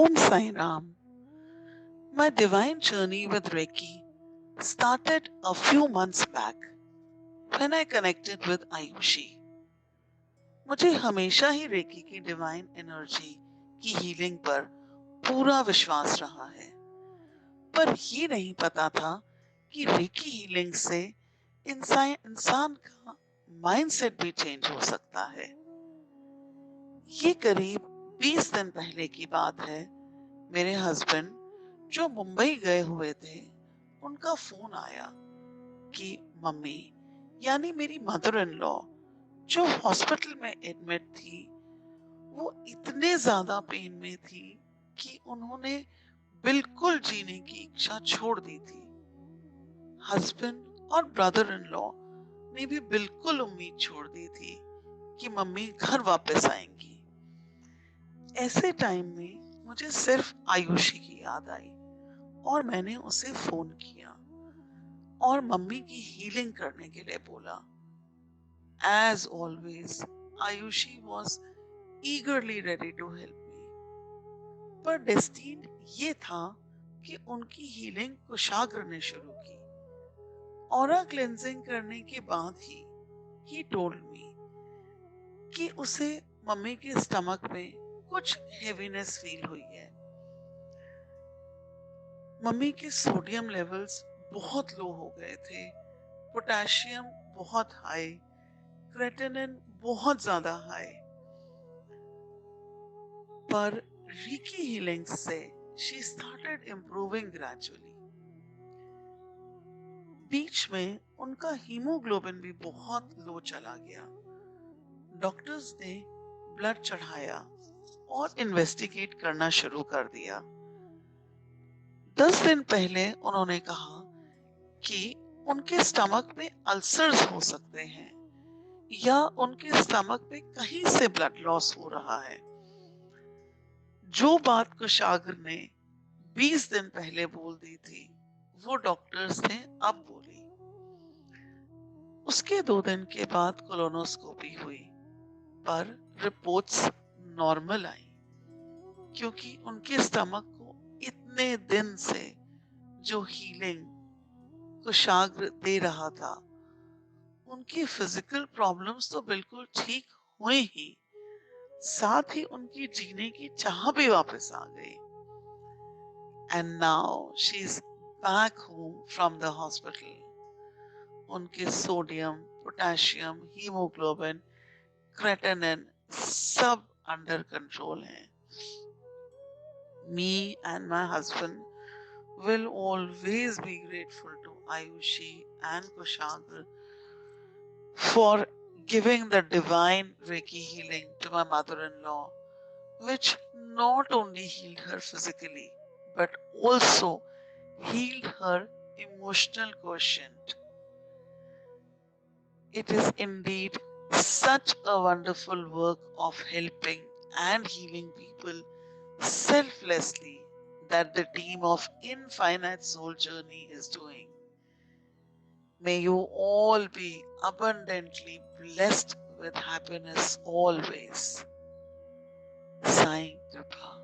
Om Sai Ram. My divine journey with Reiki started a few months back when I connected with Ayushi. मुझे हमेशा ही recce की divine energy की healing पर पूरा विश्वास रहा है, पर ये नहीं पता था कि रेकी हीलिंग से इंसान का माइंडसेट भी चेंज हो सकता है। ये करीब 20 दिन पहले की बात है। मेरे हस्बैंड जो मुंबई गए हुए थे, उनका फोन आया कि मम्मी यानी मेरी मदर इन लॉ जो हॉस्पिटल में एडमिट थी, वो इतने ज्यादा पेन में थी कि उन्होंने बिल्कुल जीने की इच्छा छोड़ दी थी। हस्बैंड और ब्रदर इन लॉ ने भी बिल्कुल उम्मीद छोड़ दी थी कि मम्मी घर वापस आएंगी। ऐसे टाइम में मुझे सिर्फ आयुषी की याद आई और मैंने उसे फोन किया और मम्मी की हीलिंग करने के लिए बोला। As always Ayushi was eagerly ready to help me, पर डेस्टिन ये था कि उनकी हीलिंग कुशाग्र ने शुरू की। ऑरा क्लेंजिंग करने के बाद ही टोल्ड मी कि उसे मम्मी के स्टमक में कुछ हेवीनेस फील हुई है। मम्मी के सोडियम लेवल्स बहुत लो हो गए थे, पोटेशियम बहुत हाई, क्रेटिनिन बहुत ज्यादा हाई। पर रीकी हीलिंग से शी स्टार्टेड इम्प्रूविंग ग्रेजुअली। बीच में उनका हीमोग्लोबिन भी बहुत लो चला गया। डॉक्टर्स ने ब्लड चढ़ाया और इन्वेस्टिगेट करना शुरू कर दिया। 10 दिन पहले उन्होंने कहा कि उनके स्टमक में अल्सर्स हो सकते हैं या उनके स्टमक में कहीं से ब्लड लॉस हो रहा है। जो बात कुशाग्र ने 20 दिन पहले बोल दी थी, वो डॉक्टर्स ने अब बोली। उसके 2 दिन के बाद कोलोनोस्कोपी हुई, पर रिपोर्ट्स नॉर्मल आई, क्योंकि उनके स्टमक को इतने दिन से जो हीलिंग कुशाग्र दे रहा था, उनकी फिजिकल प्रॉब्लम्स तो बिल्कुल ठीक हुए ही, साथ ही उनकी जीने की चाह भी वापस आ गई। And now she is back home from the hospital. उनके सोडियम, पोटेशियम, हीमोग्लोबिन, क्रेटिनिन सब अंडर कंट्रोल हैं। Me and my husband will always be grateful to Ayushi and Kushagra for giving the divine Reiki healing to my mother-in-law, which not only healed her physically, but also healed her emotional quotient. It is indeed such a wonderful work of helping and healing people selflessly that the team of Infinite Soul Journey is doing. May you all be abundantly blessed with happiness always. Sai Kripa.